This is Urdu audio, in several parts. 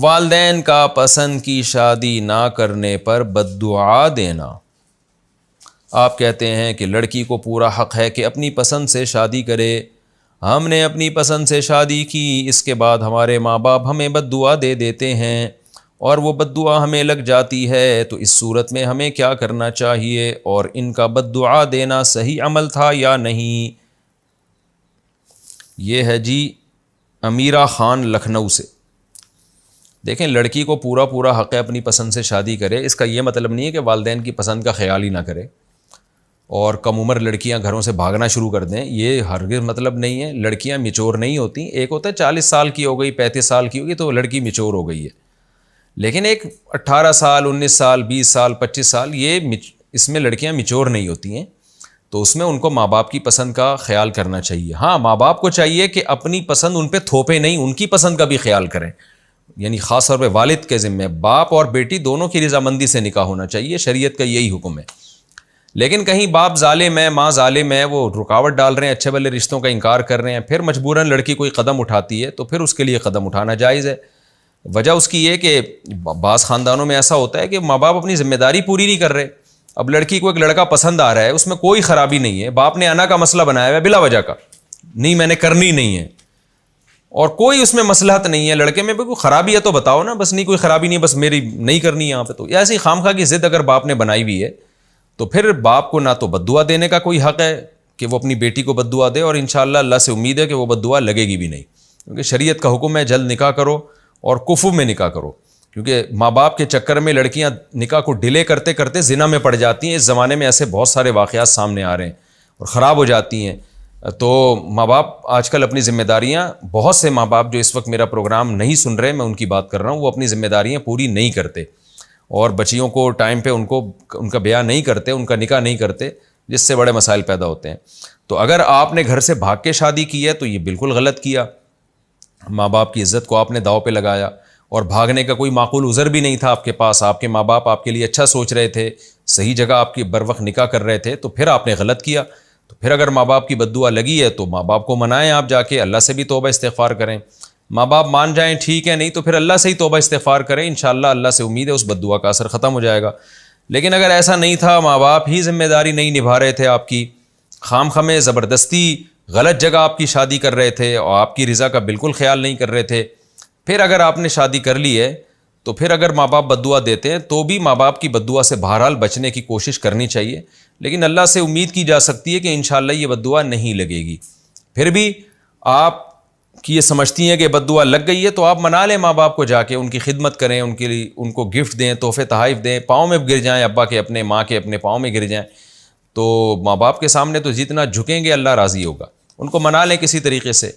والدین کا پسند کی شادی نہ کرنے پر بد دعا دینا۔ آپ کہتے ہیں کہ لڑکی کو پورا حق ہے کہ اپنی پسند سے شادی کرے، ہم نے اپنی پسند سے شادی کی، اس کے بعد ہمارے ماں باپ ہمیں بد دعا دے دیتے ہیں اور وہ بد دعا ہمیں لگ جاتی ہے، تو اس صورت میں ہمیں کیا کرنا چاہیے اور ان کا بد دعا دینا صحیح عمل تھا یا نہیں؟ یہ ہے جی امیرہ خان لکھنؤ سے۔ دیکھیں، لڑکی کو پورا حق ہے اپنی پسند سے شادی کرے، اس کا یہ مطلب نہیں ہے کہ والدین کی پسند کا خیال ہی نہ کرے اور کم عمر لڑکیاں گھروں سے بھاگنا شروع کر دیں، یہ ہرگز مطلب نہیں ہے۔ لڑکیاں میچور نہیں ہوتی، ایک ہوتا ہے 40 سال کی ہو گئی، 35 سال کی ہوگی تو لڑکی میچور ہو گئی ہے، لیکن ایک 18 سال 19 سال 20 سال 25 سال اس میں لڑکیاں میچور نہیں ہوتی ہیں، تو اس میں ان کو ماں باپ کی پسند کا خیال کرنا چاہیے۔ ہاں، ماں باپ کو چاہیے کہ اپنی پسند ان پہ تھوپے نہیں، ان کی پسند کا بھی خیال کریں، یعنی خاص طور پہ والد کے ذمہ باپ اور بیٹی دونوں کی رضامندی سے نکاح ہونا چاہیے، شریعت کا یہی حکم ہے۔ لیکن کہیں باپ ظالم ہے، ماں ظالم ہے، وہ رکاوٹ ڈال رہے ہیں، اچھے بھلے رشتوں کا انکار کر رہے ہیں، پھر مجبوراً لڑکی کوئی قدم اٹھاتی ہے تو پھر اس کے لیے قدم اٹھانا جائز ہے۔ وجہ اس کی یہ کہ بعض خاندانوں میں ایسا ہوتا ہے کہ ماں باپ اپنی ذمہ داری پوری نہیں کر رہے۔ اب لڑکی کو ایک لڑکا پسند آ رہا ہے، اس میں کوئی خرابی نہیں ہے، باپ نے انا کا مسئلہ بنایا ہے بلا وجہ کا، نہیں میں نے کرنی نہیں ہے، اور کوئی اس میں مصلحت نہیں ہے، لڑکے میں بھی کوئی خرابی ہے تو بتاؤ نا، بس نہیں کوئی خرابی نہیں، بس میری نہیں کرنی یہاں پہ، تو ایسی خامخواہ کی ضد اگر باپ نے بنائی ہوئی ہے تو پھر باپ کو نہ تو بد دعا دینے کا کوئی حق ہے کہ وہ اپنی بیٹی کو بد دعا دے، اور انشاءاللہ اللہ سے امید ہے کہ وہ بد دعا لگے گی بھی نہیں، کیونکہ شریعت کا حکم ہے جلد نکاح کرو اور کفو میں نکاح کرو، کیونکہ ماں باپ کے چکر میں لڑکیاں نکاح کو ڈیلے کرتے کرتے زنا میں پڑ جاتی ہیں۔ اس زمانے میں ایسے بہت سارے واقعات سامنے آ رہے ہیں اور خراب ہو جاتی ہیں۔ تو ماں باپ آج کل اپنی ذمہ داریاں، بہت سے ماں باپ جو اس وقت میرا پروگرام نہیں سن رہے، میں ان کی بات کر رہا ہوں، وہ اپنی ذمہ داریاں پوری نہیں کرتے اور بچیوں کو ٹائم پہ ان کا بیاہ نہیں کرتے، ان کا نکاح نہیں کرتے، جس سے بڑے مسائل پیدا ہوتے ہیں۔ تو اگر آپ نے گھر سے بھاگ کے شادی کی ہے تو یہ بالکل غلط کیا، ماں باپ کی عزت کو آپ نے داؤ پہ لگایا، اور بھاگنے کا کوئی معقول عذر بھی نہیں تھا آپ کے پاس، آپ کے ماں باپ آپ کے لیے اچھا سوچ رہے تھے، صحیح جگہ آپ کی بروقت نکاح کر رہے تھے، تو پھر آپ نے غلط کیا۔ تو پھر اگر ماں باپ کی بد دعا لگی ہے تو ماں باپ کو منائیں، آپ جا کے اللہ سے بھی توبہ استغفار کریں، ماں باپ مان جائیں ٹھیک ہے، نہیں تو پھر اللہ سے ہی توبہ استغفار کریں، انشاءاللہ اللہ سے امید ہے اس بد دعا کا اثر ختم ہو جائے گا۔ لیکن اگر ایسا نہیں تھا، ماں باپ ہی ذمہ داری نہیں نبھا رہے تھے آپ کی، خام خمے زبردستی غلط جگہ آپ کی شادی کر رہے تھے اور آپ کی رضا کا بالکل خیال نہیں کر رہے تھے، پھر اگر آپ نے شادی کر لی ہے تو پھر اگر ماں باپ بد دعا دیتے ہیں تو بھی ماں باپ کی بد دعا سے بہرحال بچنے کی کوشش کرنی چاہیے، لیکن اللہ سے امید کی جا سکتی ہے کہ انشاءاللہ یہ بد دعا نہیں لگے گی۔ پھر بھی آپ کی یہ سمجھتی ہیں کہ بد دعا لگ گئی ہے تو آپ منا لیں ماں باپ کو، جا کے ان کی خدمت کریں، ان کے لیے ان کو گفٹ دیں، تحفے تحائف دیں، پاؤں میں گر جائیں، ابا کے اپنے، ماں کے اپنے پاؤں میں گر جائیں، تو ماں باپ کے سامنے تو جتنا جھکیں گے اللہ راضی ہوگا۔ ان کو منا لیں کسی طریقے سے،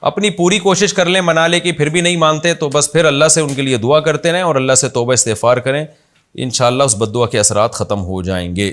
اپنی پوری کوشش کر لیں منا لے کی، پھر بھی نہیں مانتے تو بس پھر اللہ سے ان کے لیے دعا کرتے رہیں اور اللہ سے توبہ استغفار کریں، انشاءاللہ اس بد دعا کے اثرات ختم ہو جائیں گے۔